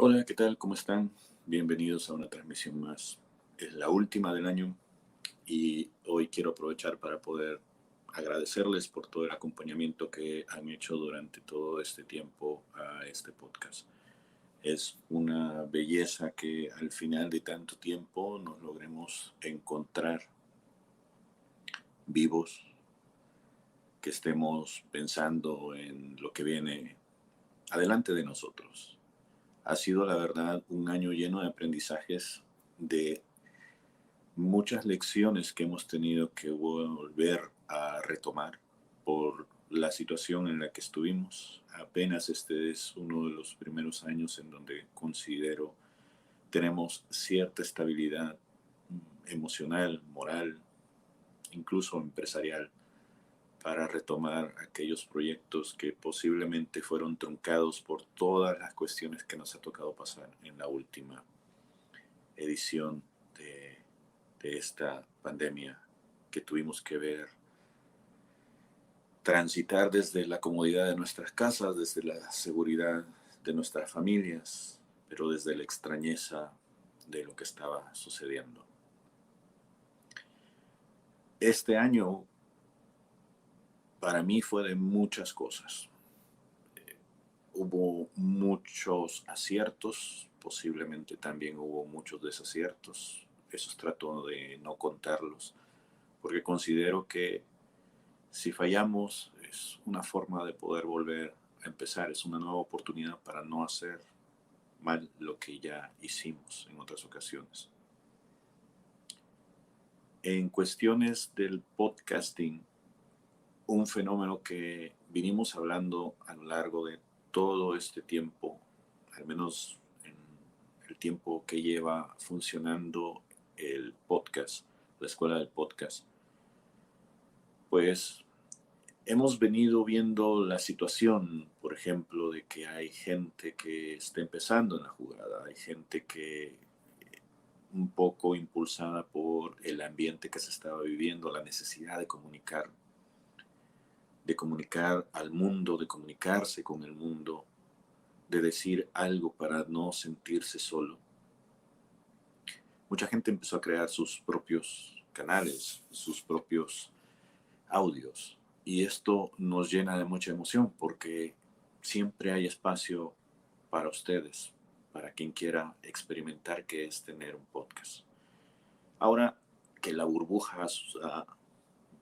Hola, ¿qué tal? ¿Cómo están? Bienvenidos a una transmisión más. Es la última del año y hoy quiero aprovechar para poder agradecerles por todo el acompañamiento que han hecho durante todo este tiempo a este podcast. Es una belleza que al final de tanto tiempo nos logremos encontrar vivos, que estemos pensando en lo que viene adelante de nosotros. Ha sido, la verdad, un año lleno de aprendizajes, de muchas lecciones que hemos tenido que volver a retomar por la situación en la que estuvimos. Apenas este es uno de los primeros años en donde considero tenemos cierta estabilidad emocional, moral, incluso empresarial, para retomar aquellos proyectos que posiblemente fueron truncados por todas las cuestiones que nos ha tocado pasar en la última edición de esta pandemia, que tuvimos que ver transitar desde la comodidad de nuestras casas, desde la seguridad de nuestras familias, pero desde la extrañeza de lo que estaba sucediendo. Este año para mí fue de muchas cosas. Hubo muchos aciertos, posiblemente también hubo muchos desaciertos. Esos trato de no contarlos, porque considero que si fallamos es una forma de poder volver a empezar, es una nueva oportunidad para no hacer mal lo que ya hicimos en otras ocasiones. En cuestiones del podcasting, un fenómeno que vinimos hablando a lo largo de todo este tiempo, al menos en el tiempo que lleva funcionando el podcast, la escuela del podcast, pues hemos venido viendo la situación, por ejemplo, de que hay gente que está empezando en la jugada, hay gente que un poco impulsada por el ambiente que se estaba viviendo, la necesidad de comunicar al mundo, de comunicarse con el mundo, de decir algo para no sentirse solo. Mucha gente empezó a crear sus propios canales, sus propios audios, y esto nos llena de mucha emoción porque siempre hay espacio para ustedes, para quien quiera experimentar qué es tener un podcast. Ahora que la burbuja ha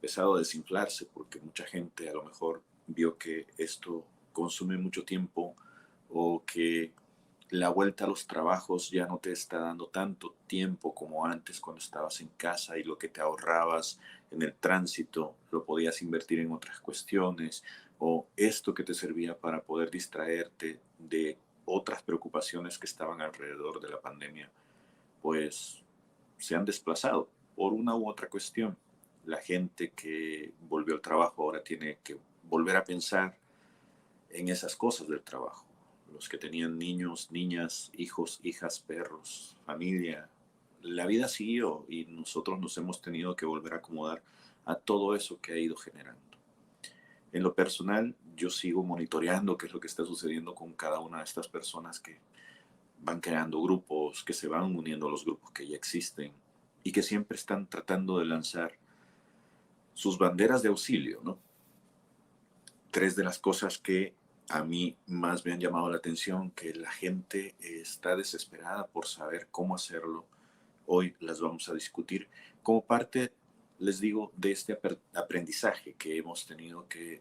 empezado a desinflarse porque mucha gente a lo mejor vio que esto consume mucho tiempo, o que la vuelta a los trabajos ya no te está dando tanto tiempo como antes cuando estabas en casa, y lo que te ahorrabas en el tránsito lo podías invertir en otras cuestiones, o esto que te servía para poder distraerte de otras preocupaciones que estaban alrededor de la pandemia, pues se han desplazado por una u otra cuestión. La gente que volvió al trabajo ahora tiene que volver a pensar en esas cosas del trabajo. Los que tenían niños, niñas, hijos, hijas, perros, familia, la vida siguió y nosotros nos hemos tenido que volver a acomodar a todo eso que ha ido generando. En lo personal, yo sigo monitoreando qué es lo que está sucediendo con cada una de estas personas que van creando grupos, que se van uniendo a los grupos que ya existen y que siempre están tratando de lanzar sus banderas de auxilio, ¿no? Tres de las cosas que a mí más me han llamado la atención, que la gente está desesperada por saber cómo hacerlo, hoy las vamos a discutir como parte, les digo, de este aprendizaje que hemos tenido que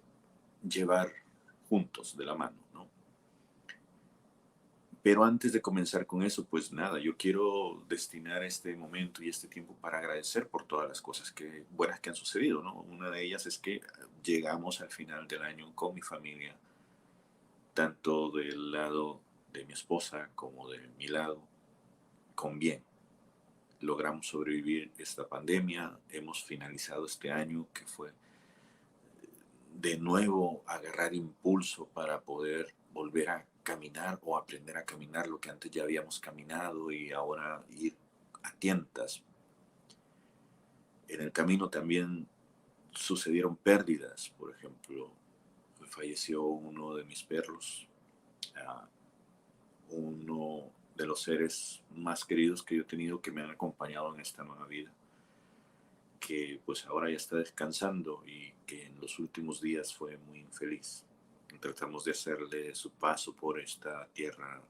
llevar juntos de la mano, ¿no? Pero antes de comenzar con eso, pues nada, yo quiero destinar este momento y este tiempo para agradecer por todas las cosas buenas que han sucedido, ¿no? Una de ellas es que llegamos al final del año con mi familia, tanto del lado de mi esposa como de mi lado, con bien. Logramos sobrevivir esta pandemia, hemos finalizado este año que fue de nuevo agarrar impulso para poder volver a caminar o aprender a caminar lo que antes ya habíamos caminado, y ahora ir a tientas. En el camino también sucedieron pérdidas, por ejemplo, falleció uno de mis perros, uno de los seres más queridos que yo he tenido, que me han acompañado en esta nueva vida, que pues ahora ya está descansando y que en los últimos días fue muy infeliz. Tratamos de hacerle su paso por esta tierra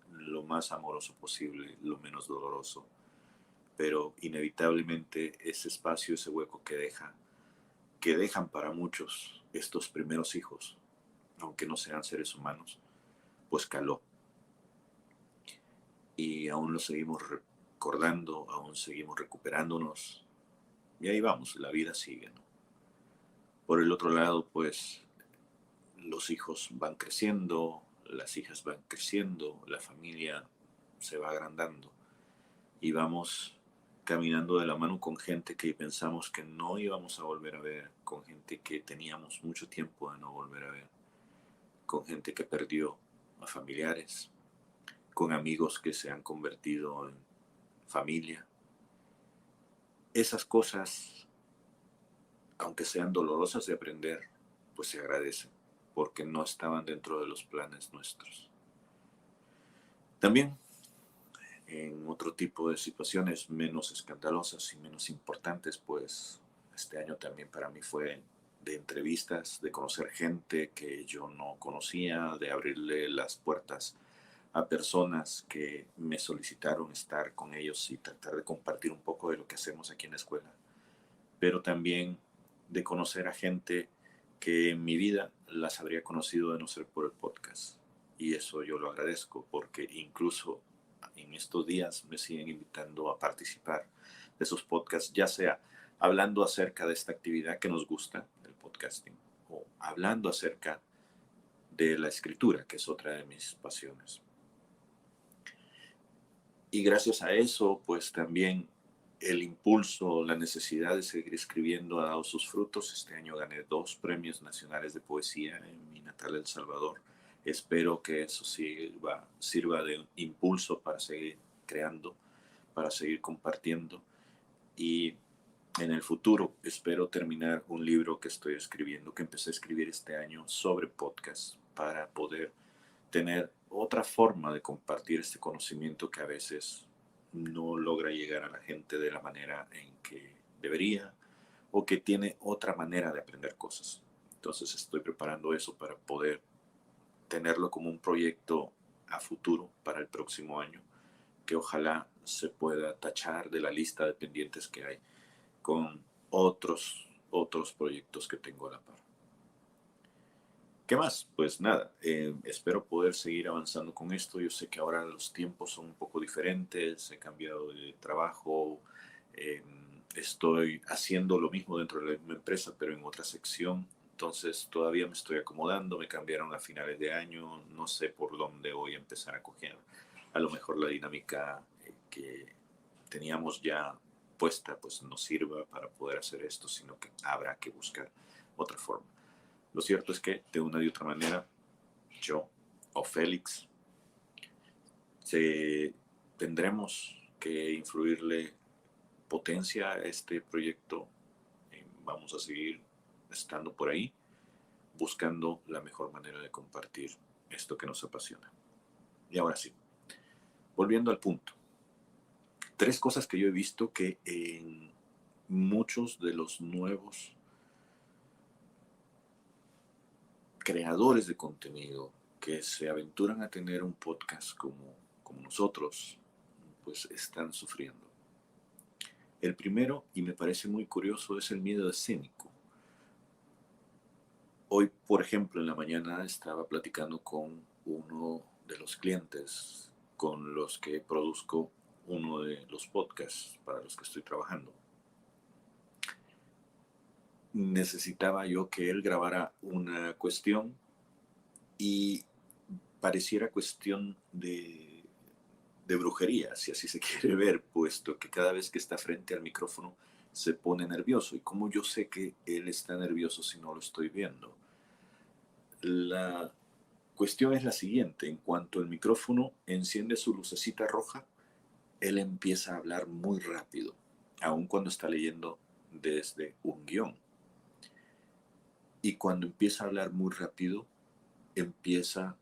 lo más amoroso posible, lo menos doloroso, pero inevitablemente ese espacio, ese hueco que dejan para muchos estos primeros hijos, aunque no sean seres humanos, pues caló. Y aún lo seguimos recordando, aún seguimos recuperándonos, y ahí vamos, la vida sigue, ¿no? Por el otro lado, pues los hijos van creciendo, las hijas van creciendo, la familia se va agrandando y vamos caminando de la mano con gente que pensamos que no íbamos a volver a ver, con gente que teníamos mucho tiempo de no volver a ver, con gente que perdió a familiares, con amigos que se han convertido en familia. Esas cosas, aunque sean dolorosas de aprender, pues se agradecen, porque no estaban dentro de los planes nuestros. También en otro tipo de situaciones menos escandalosas y menos importantes, pues este año también para mí fue de entrevistas, de conocer gente que yo no conocía, de abrirle las puertas a personas que me solicitaron estar con ellos y tratar de compartir un poco de lo que hacemos aquí en la escuela, pero también de conocer a gente que en mi vida las habría conocido de no ser por el podcast. Y eso yo lo agradezco porque incluso en estos días me siguen invitando a participar de esos podcasts, ya sea hablando acerca de esta actividad que nos gusta, el podcasting, o hablando acerca de la escritura, que es otra de mis pasiones. Y gracias a eso, pues también el impulso, la necesidad de seguir escribiendo ha dado sus frutos. Este año gané 2 premios nacionales de poesía en mi natal El Salvador. Espero que eso sirva de impulso para seguir creando, para seguir compartiendo. Y en el futuro espero terminar un libro que estoy escribiendo, que empecé a escribir este año sobre podcast, para poder tener otra forma de compartir este conocimiento que a veces no logra llegar a la gente de la manera en que debería, o que tiene otra manera de aprender cosas. Entonces estoy preparando eso para poder tenerlo como un proyecto a futuro para el próximo año, que ojalá se pueda tachar de la lista de pendientes que hay con otros proyectos que tengo a la par. ¿Qué más? Pues nada, espero poder seguir avanzando con esto. Yo sé que ahora los tiempos son un poco diferentes, he cambiado de trabajo, eh, estoy haciendo lo mismo dentro de la misma empresa, pero en otra sección. Entonces todavía me estoy acomodando, me cambiaron a finales de año, no sé por dónde voy a empezar a coger. A lo mejor la dinámica que teníamos ya puesta pues no sirva para poder hacer esto, sino que habrá que buscar otra forma. Lo cierto es que de una y otra manera, yo o Félix tendremos que influirle potencia a este proyecto. Vamos a seguir estando por ahí, buscando la mejor manera de compartir esto que nos apasiona. Y ahora sí, volviendo al punto. 3 cosas que yo he visto que en muchos de los nuevos creadores de contenido que se aventuran a tener un podcast como nosotros, pues están sufriendo. El primero, y me parece muy curioso, es el miedo escénico. Hoy, por ejemplo, en la mañana estaba platicando con uno de los clientes con los que produzco uno de los podcasts para los que estoy trabajando. Necesitaba yo que él grabara una cuestión y pareciera cuestión de brujería, si así se quiere ver, puesto que cada vez que está frente al micrófono se pone nervioso. ¿Y cómo yo sé que él está nervioso si no lo estoy viendo? La cuestión es la siguiente: en cuanto el micrófono enciende su lucecita roja, él empieza a hablar muy rápido, aun cuando está leyendo desde un guión. Y cuando empieza a hablar muy rápido, empieza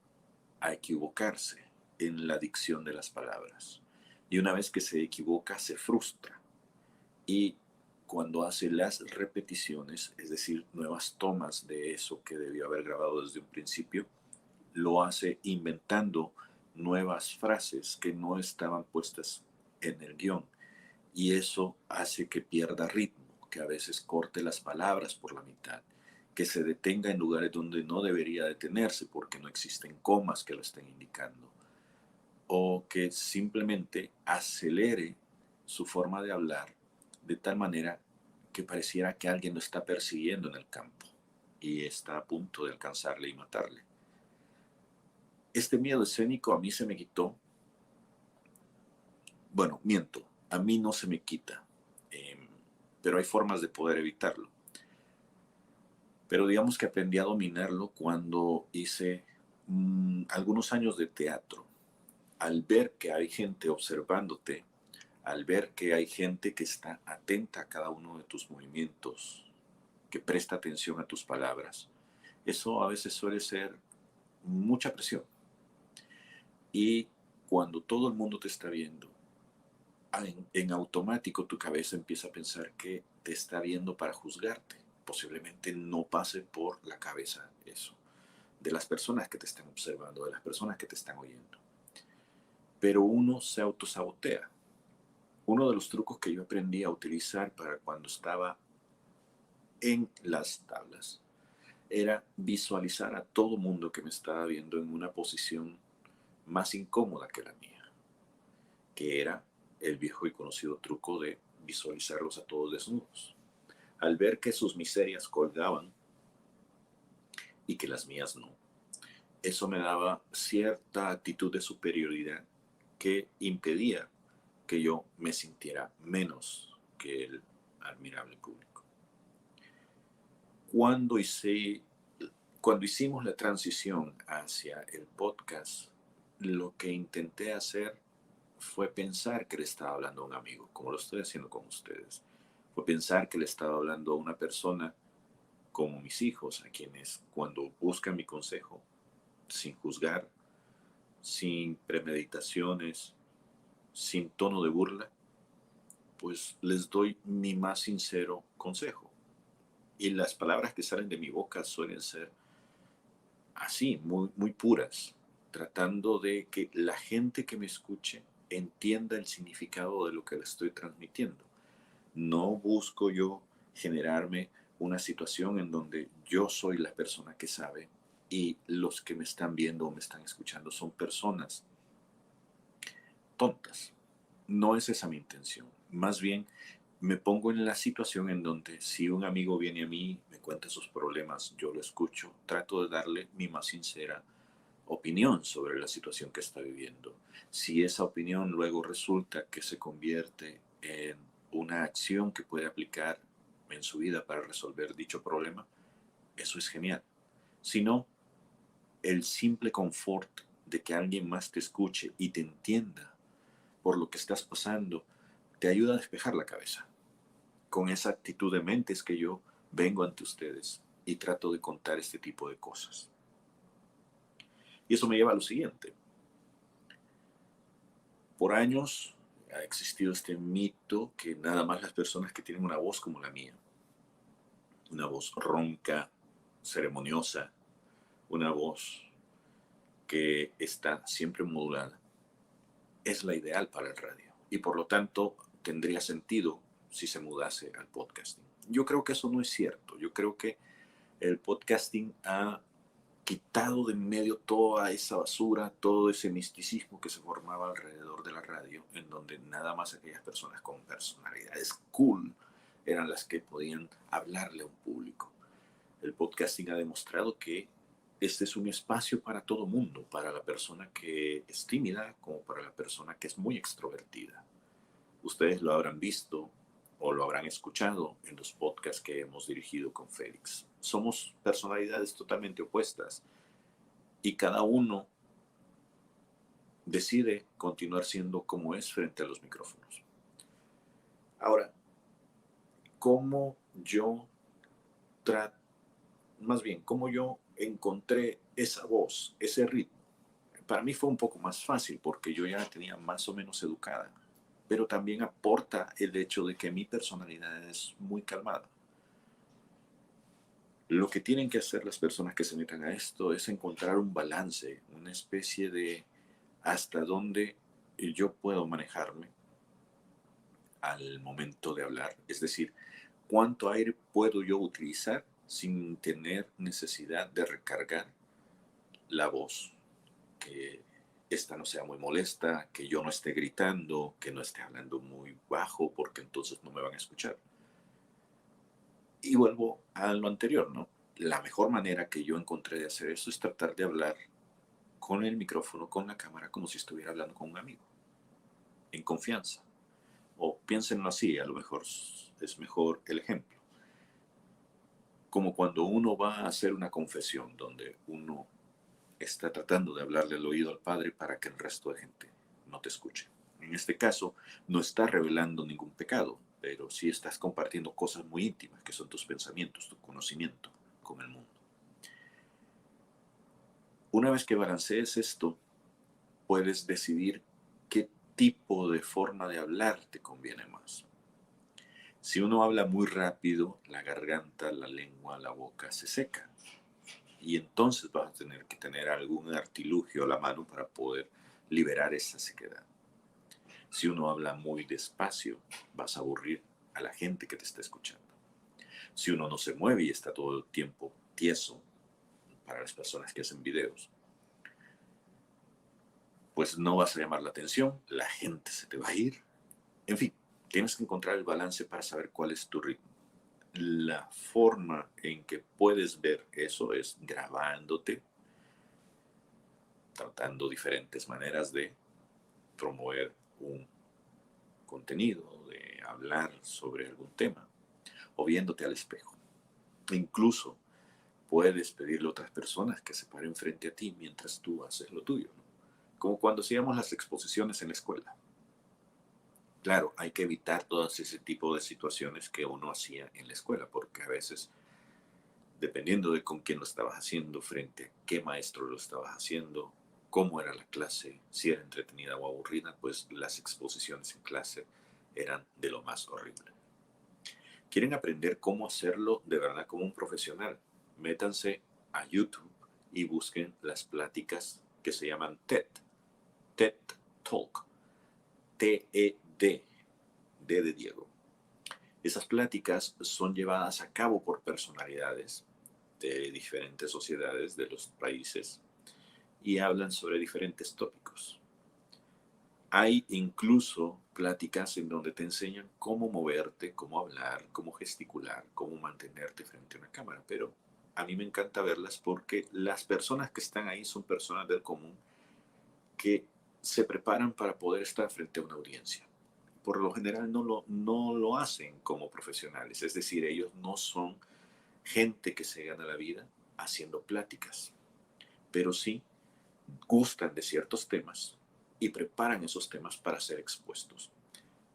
a equivocarse. en la dicción de las palabras. Y una vez que se equivoca, se frustra. Y cuando hace las repeticiones, es decir, nuevas tomas de eso que debió haber grabado desde un principio, lo hace inventando nuevas frases que no estaban puestas en el guión. Y eso hace que pierda ritmo, que a veces corte las palabras por la mitad, que se detenga en lugares donde no debería detenerse porque no existen comas que lo estén indicando, o que simplemente acelere su forma de hablar de tal manera que pareciera que alguien lo está persiguiendo en el campo y está a punto de alcanzarle y matarle. Este miedo escénico a mí se me quitó. Bueno, miento, a mí no se me quita, pero hay formas de poder evitarlo. Pero digamos que aprendí a dominarlo cuando hice algunos años de teatro. Al ver que hay gente observándote, al ver que hay gente que está atenta a cada uno de tus movimientos, que presta atención a tus palabras, eso a veces suele ser mucha presión. Y cuando todo el mundo te está viendo, en automático tu cabeza empieza a pensar que te está viendo para juzgarte. Posiblemente no pase por la cabeza eso, de las personas que te están observando, de las personas que te están oyendo. Pero uno se autosabotea. Uno de los trucos que yo aprendí a utilizar para cuando estaba en las tablas era visualizar a todo mundo que me estaba viendo en una posición más incómoda que la mía, que era el viejo y conocido truco de visualizarlos a todos desnudos. Al ver que sus miserias colgaban y que las mías no, eso me daba cierta actitud de superioridad que impedía que yo me sintiera menos que el admirable público. Cuando, cuando hicimos la transición hacia el podcast, lo que intenté hacer fue pensar que le estaba hablando a un amigo, como lo estoy haciendo con ustedes. Fue pensar que le estaba hablando a una persona como mis hijos, a quienes cuando buscan mi consejo, sin juzgar, sin premeditaciones, sin tono de burla, pues les doy mi más sincero consejo. Y las palabras que salen de mi boca suelen ser así, muy, muy puras, tratando de que la gente que me escuche entienda el significado de lo que le estoy transmitiendo. No busco yo generarme una situación en donde yo soy la persona que sabe y los que me están viendo o me están escuchando son personas tontas. No es esa mi intención. Más bien me pongo en la situación en donde si un amigo viene a mí, me cuenta sus problemas, yo lo escucho, trato de darle mi más sincera opinión sobre la situación que está viviendo. Si esa opinión luego resulta que se convierte en una acción que puede aplicar en su vida para resolver dicho problema, eso es genial. Si no, el simple confort de que alguien más te escuche y te entienda por lo que estás pasando, te ayuda a despejar la cabeza. Con esa actitud de mente es que yo vengo ante ustedes y trato de contar este tipo de cosas. Y eso me lleva a lo siguiente. Por años ha existido este mito que nada más las personas que tienen una voz como la mía, una voz ronca, ceremoniosa, una voz que está siempre modulada, es la ideal para el radio. Y por lo tanto tendría sentido si se mudase al podcasting. Yo creo que eso no es cierto. Yo creo que el podcasting ha quitado de en medio toda esa basura, todo ese misticismo que se formaba alrededor de la radio, en donde nada más aquellas personas con personalidades cool eran las que podían hablarle a un público. El podcasting ha demostrado que este es un espacio para todo mundo, para la persona que es tímida como para la persona que es muy extrovertida. Ustedes lo habrán visto o lo habrán escuchado en los podcasts que hemos dirigido con Félix. Somos personalidades totalmente opuestas y cada uno decide continuar siendo como es frente a los micrófonos. Ahora, ¿cómo yo más bien, cómo yo encontré esa voz, ese ritmo? para mí fue un poco más fácil porque yo ya la tenía más o menos educada, pero también aporta el hecho de que mi personalidad es muy calmada. Lo que tienen que hacer las personas que se metan a esto es encontrar un balance, una especie de hasta dónde yo puedo manejarme al momento de hablar. Es decir, cuánto aire puedo yo utilizar sin tener necesidad de recargar la voz, que esta no sea muy molesta, que yo no esté gritando, que no esté hablando muy bajo, porque entonces no me van a escuchar. Y vuelvo a lo anterior, ¿no? La mejor manera que yo encontré de hacer eso es tratar de hablar con el micrófono, con la cámara, como si estuviera hablando con un amigo, en confianza. O piénsenlo así, a lo mejor es mejor el ejemplo. Como cuando uno va a hacer una confesión donde uno está tratando de hablarle al oído al Padre para que el resto de gente no te escuche. En este caso, no estás revelando ningún pecado, pero sí estás compartiendo cosas muy íntimas, que son tus pensamientos, tu conocimiento con el mundo. Una vez que balancees esto, puedes decidir qué tipo de forma de hablar te conviene más. Si uno habla muy rápido, la garganta, la lengua, la boca se seca. Y entonces vas a tener que tener algún artilugio a la mano para poder liberar esa sequedad. Si uno habla muy despacio, vas a aburrir a la gente que te está escuchando. Si uno no se mueve y está todo el tiempo tieso, para las personas que hacen videos, pues no vas a llamar la atención, la gente se te va a ir. En fin, tienes que encontrar el balance para saber cuál es tu ritmo. La forma en que puedes ver eso es grabándote, tratando diferentes maneras de promover un contenido, de hablar sobre algún tema, o viéndote al espejo. Incluso puedes pedirle a otras personas que se paren frente a ti mientras tú haces lo tuyo, ¿no? Como cuando hacíamos las exposiciones en la escuela. Claro, hay que evitar todo ese tipo de situaciones que uno hacía en la escuela, porque a veces, dependiendo de con quién lo estabas haciendo, frente a qué maestro lo estabas haciendo, cómo era la clase, si era entretenida o aburrida, pues las exposiciones en clase eran de lo más horrible. ¿Quieren aprender cómo hacerlo de verdad como un profesional? Métanse a YouTube y busquen las pláticas que se llaman TED, TED Talk, T-E-D, D de Diego. Esas pláticas son llevadas a cabo por personalidades de diferentes sociedades de los países y hablan sobre diferentes tópicos. Hay incluso pláticas en donde te enseñan cómo moverte, cómo hablar, cómo gesticular, cómo mantenerte frente a una cámara, pero a mí me encanta verlas porque las personas que están ahí son personas del común que se preparan para poder estar frente a una audiencia. Por lo general no lo hacen como profesionales, es decir, ellos no son gente que se gana la vida haciendo pláticas, pero sí gustan de ciertos temas y preparan esos temas para ser expuestos.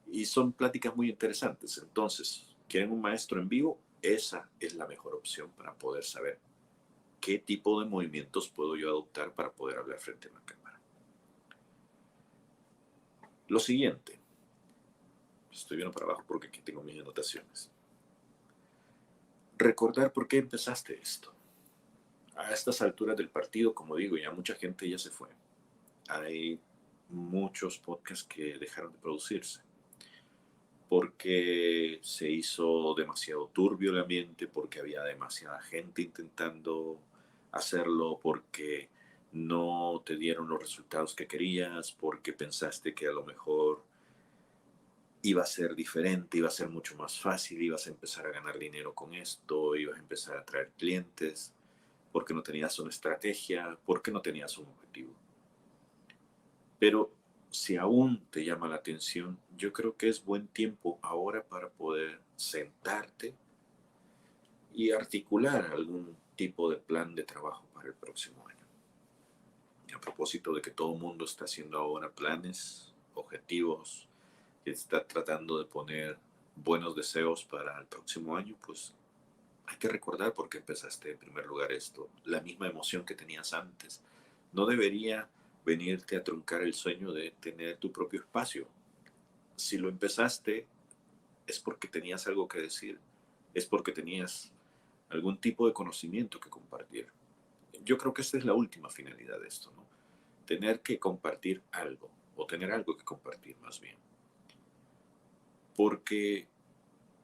Y son pláticas muy interesantes. Entonces, ¿quieren un maestro en vivo? Esa es la mejor opción para poder saber qué tipo de movimientos puedo yo adoptar para poder hablar frente a una cámara. Lo siguiente, estoy viendo para abajo porque aquí tengo mis anotaciones. Recordar por qué empezaste esto. A estas alturas del partido, como digo, ya mucha gente ya se fue. Hay muchos podcasts que dejaron de producirse porque se hizo demasiado turbio el ambiente, porque había demasiada gente intentando hacerlo, porque no te dieron los resultados que querías, porque pensaste que a lo mejor iba a ser diferente, iba a ser mucho más fácil, ibas a empezar a ganar dinero con esto, ibas a empezar a atraer clientes, porque no tenías una estrategia, porque no tenías un objetivo. Pero si aún te llama la atención, yo creo que es buen tiempo ahora para poder sentarte y articular algún tipo de plan de trabajo para el próximo año. Y a propósito de que todo el mundo está haciendo ahora planes, objetivos, que está tratando de poner buenos deseos para el próximo año, pues hay que recordar por qué empezaste en primer lugar esto, la misma emoción que tenías antes. No debería venirte a truncar el sueño de tener tu propio espacio. Si lo empezaste, es porque tenías algo que decir, es porque tenías algún tipo de conocimiento que compartir. Yo creo que esta es la última finalidad de esto, ¿no? Tener que compartir algo, o tener algo que compartir más bien. Porque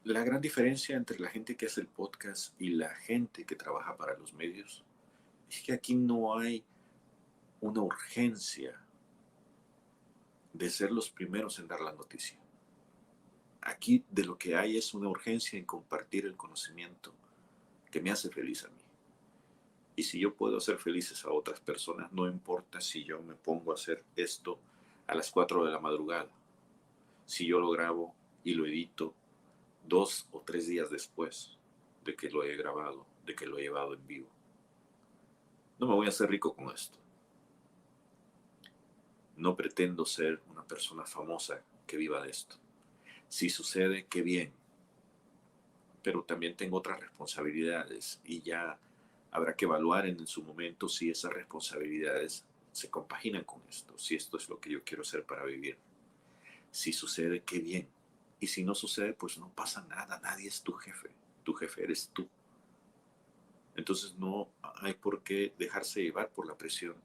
la gran diferencia entre la gente que hace el podcast y la gente que trabaja para los medios es que aquí no hay una urgencia de ser los primeros en dar la noticia. Aquí de lo que hay es una urgencia en compartir el conocimiento que me hace feliz a mí. Y si yo puedo hacer felices a otras personas, no importa si yo me pongo a hacer esto a las 4 de la madrugada. Si yo lo grabo y lo edito 2 o 3 días después de que lo he grabado, de que lo he llevado en vivo. No me voy a hacer rico con esto. No pretendo ser una persona famosa que viva de esto. Si sucede, qué bien. Pero también tengo otras responsabilidades y ya habrá que evaluar en su momento si esas responsabilidades se compaginan con esto, si esto es lo que yo quiero hacer para vivir. Si sucede, qué bien. Y si no sucede, pues no pasa nada, nadie es tu jefe eres tú. Entonces no hay por qué dejarse llevar por la presión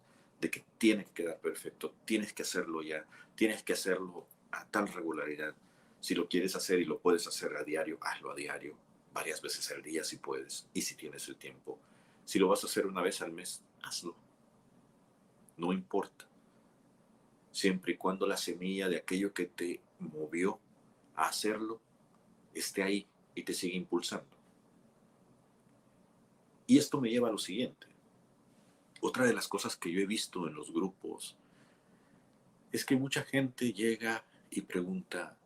de que tiene que quedar perfecto, tienes que hacerlo ya, tienes que hacerlo a tal regularidad. Si lo quieres hacer y lo puedes hacer a diario, hazlo a diario, varias veces al día si puedes y si tienes el tiempo. Si lo vas a hacer una vez al mes, hazlo. No importa. Siempre y cuando la semilla de aquello que te movió a hacerlo esté ahí y te sigue impulsando. Y esto me lleva a lo siguiente. Otra de las cosas que yo he visto en los grupos es que mucha gente llega y pregunta,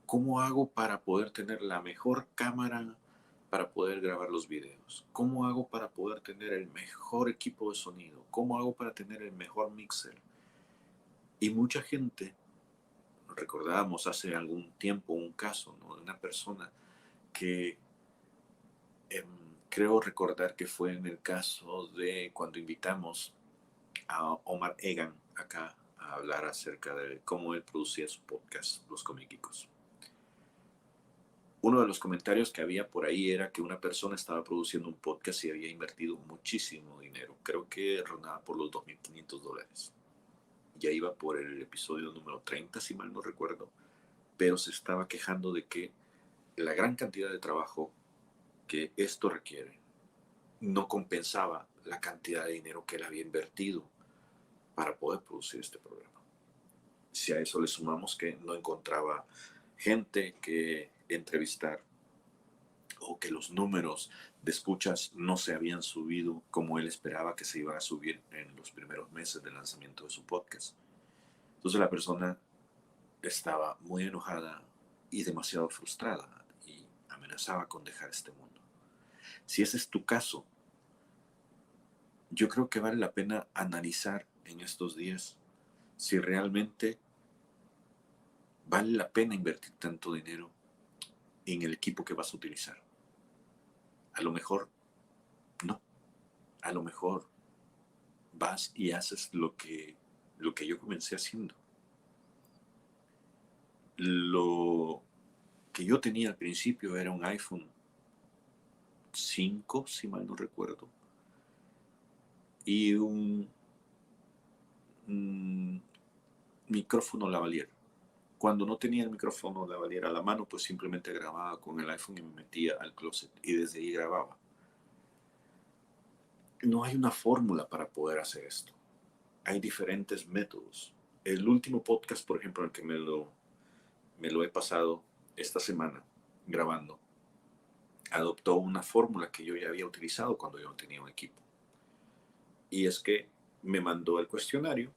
¿cómo hago para poder tener la mejor cámara para poder grabar los videos? ¿Cómo hago para poder tener el mejor equipo de sonido? ¿Cómo hago para tener el mejor mixer? Y mucha gente, recordábamos hace algún tiempo un caso, ¿no?, de una persona que creo recordar que fue en el caso de cuando invitamos a Omar Egan acá a hablar acerca de cómo él producía su podcast, Los Comiquicos. Uno de los comentarios que había por ahí era que una persona estaba produciendo un podcast y había invertido muchísimo dinero. Creo que rondaba por los $2,500. Ya iba por el episodio número 30, si mal no recuerdo, pero se estaba quejando de que la gran cantidad de trabajo que esto requiere no compensaba la cantidad de dinero que él había invertido para poder producir este programa. Si a eso le sumamos que no encontraba gente que entrevistar o que los números de escuchas no se habían subido como él esperaba que se iban a subir en los primeros meses del lanzamiento de su podcast. Entonces la persona estaba muy enojada y demasiado frustrada y amenazaba con dejar este mundo. Si ese es tu caso, yo creo que vale la pena analizar en estos días si realmente vale la pena invertir tanto dinero en el equipo que vas a utilizar. A lo mejor no. A lo mejor vas y haces lo que yo comencé haciendo. Lo que yo tenía al principio era un iPhone 5, si mal no recuerdo, y un micrófono lavalier. Cuando no tenía el micrófono lavalier a la mano, pues simplemente grababa con el iPhone y me metía al closet y desde ahí grababa. No hay una fórmula para poder hacer esto. Hay diferentes métodos. El último podcast, por ejemplo, el que me lo he pasado esta semana grabando, adoptó una fórmula que yo ya había utilizado cuando yo no tenía un equipo. Y es que me mandó el cuestionario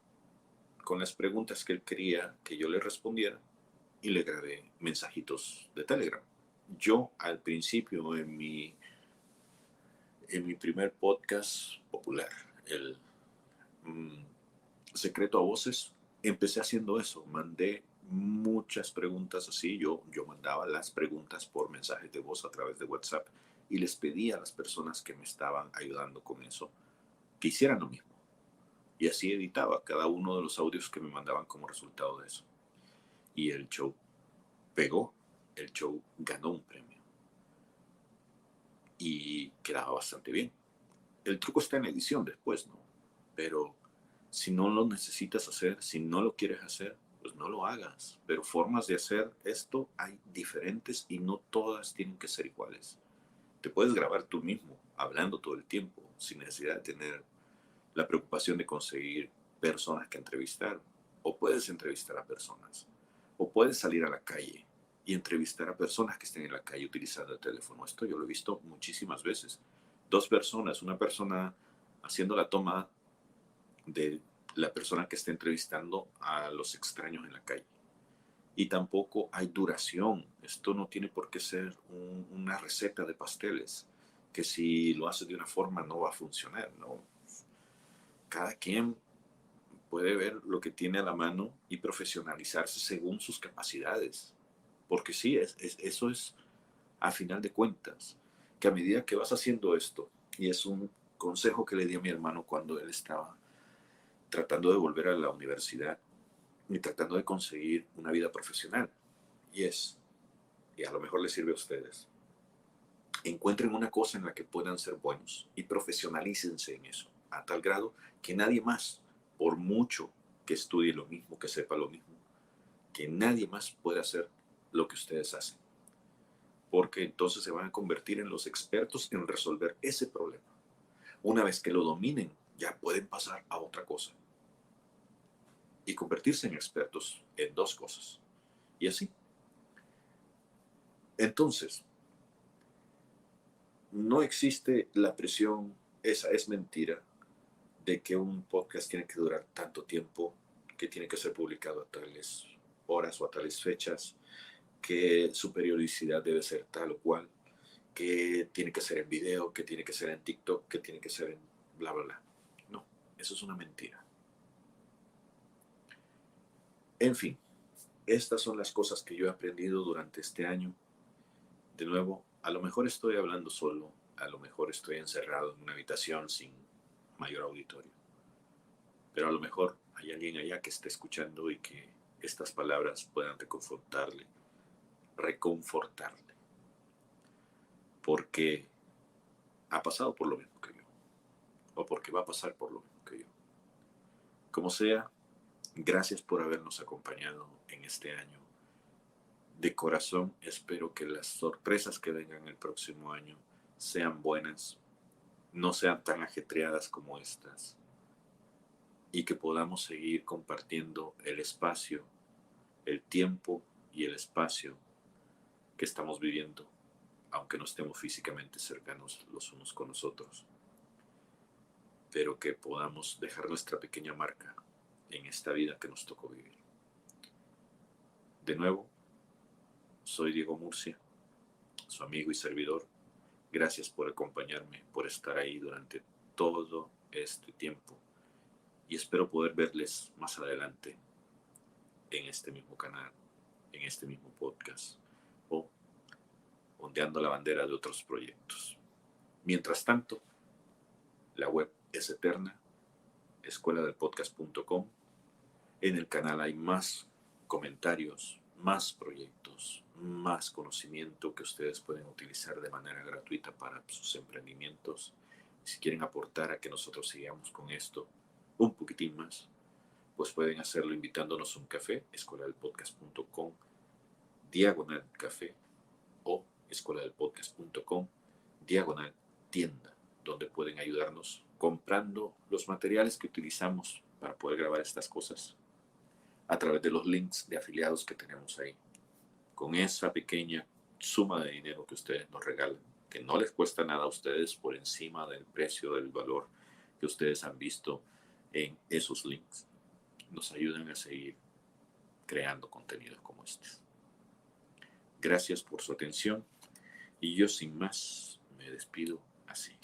con las preguntas que él quería que yo le respondiera y le grabé mensajitos de Telegram. Yo al principio en mi primer podcast popular, el Secreto a Voces, empecé haciendo eso. Mandé muchas preguntas así. Yo mandaba las preguntas por mensajes de voz a través de WhatsApp y les pedía a las personas que me estaban ayudando con eso que hicieran lo mismo. Y así editaba cada uno de los audios que me mandaban como resultado de eso. Y el show pegó, el show ganó un premio. Y quedaba bastante bien. El truco está en la edición después, ¿no? Pero si no lo necesitas hacer, si no lo quieres hacer, pues no lo hagas. Pero formas de hacer esto hay diferentes y no todas tienen que ser iguales. Te puedes grabar tú mismo, hablando todo el tiempo, sin necesidad de tener la preocupación de conseguir personas que entrevistar. O puedes entrevistar a personas. O puedes salir a la calle y entrevistar a personas que estén en la calle utilizando el teléfono. Esto yo lo he visto muchísimas veces. Dos personas, una persona haciendo la toma de la persona que está entrevistando a los extraños en la calle. Y tampoco hay duración. Esto no tiene por qué ser una receta de pasteles, que si lo haces de una forma no va a funcionar, ¿no? Cada quien puede ver lo que tiene a la mano y profesionalizarse según sus capacidades. Porque sí, eso es a final de cuentas, que a medida que vas haciendo esto, y es un consejo que le di a mi hermano cuando él estaba tratando de volver a la universidad y tratando de conseguir una vida profesional, y a lo mejor les sirve a ustedes, encuentren una cosa en la que puedan ser buenos y profesionalícense en eso, a tal grado que nadie más, por mucho que estudie lo mismo, que sepa lo mismo, que nadie más pueda hacer lo que ustedes hacen. Porque entonces se van a convertir en los expertos en resolver ese problema. Una vez que lo dominen, ya pueden pasar a otra cosa y convertirse en expertos en dos cosas. Y así. Entonces, no existe la presión, esa es mentira, de que un podcast tiene que durar tanto tiempo, que tiene que ser publicado a tales horas o a tales fechas, que su periodicidad debe ser tal o cual, que tiene que ser en video, que tiene que ser en TikTok, que tiene que ser en bla, bla, bla. No, eso es una mentira. En fin, estas son las cosas que yo he aprendido durante este año. De nuevo, a lo mejor estoy hablando solo, a lo mejor estoy encerrado en una habitación sin mayor auditorio, pero a lo mejor hay alguien allá que esté escuchando y que estas palabras puedan reconfortarle, porque ha pasado por lo mismo que yo, o porque va a pasar por lo mismo que yo. Como sea, gracias por habernos acompañado en este año. De corazón espero que las sorpresas que vengan el próximo año sean buenas, no sean tan ajetreadas como estas, y que podamos seguir compartiendo el espacio, el tiempo y el espacio que estamos viviendo, aunque no estemos físicamente cercanos los unos con los otros, pero que podamos dejar nuestra pequeña marca en esta vida que nos tocó vivir. De nuevo, soy Diego Murcia, su amigo y servidor. Gracias por acompañarme, por estar ahí durante todo este tiempo, y espero poder verles más adelante en este mismo canal, en este mismo podcast, o ondeando la bandera de otros proyectos. Mientras tanto, la web es eterna, escueladelpodcast.com. En el canal hay más comentarios, más proyectos, más conocimiento que ustedes pueden utilizar de manera gratuita para sus emprendimientos. Si quieren aportar a que nosotros sigamos con esto un poquitín más, pues pueden hacerlo invitándonos a un café, escueladelpodcast.com, diagonal café, o escueladelpodcast.com, diagonal tienda, donde pueden ayudarnos comprando los materiales que utilizamos para poder grabar estas cosas a través de los links de afiliados que tenemos ahí. Con esa pequeña suma de dinero que ustedes nos regalan, que no les cuesta nada a ustedes por encima del precio, del valor que ustedes han visto en esos links, nos ayudan a seguir creando contenidos como este. Gracias por su atención y yo sin más me despido así.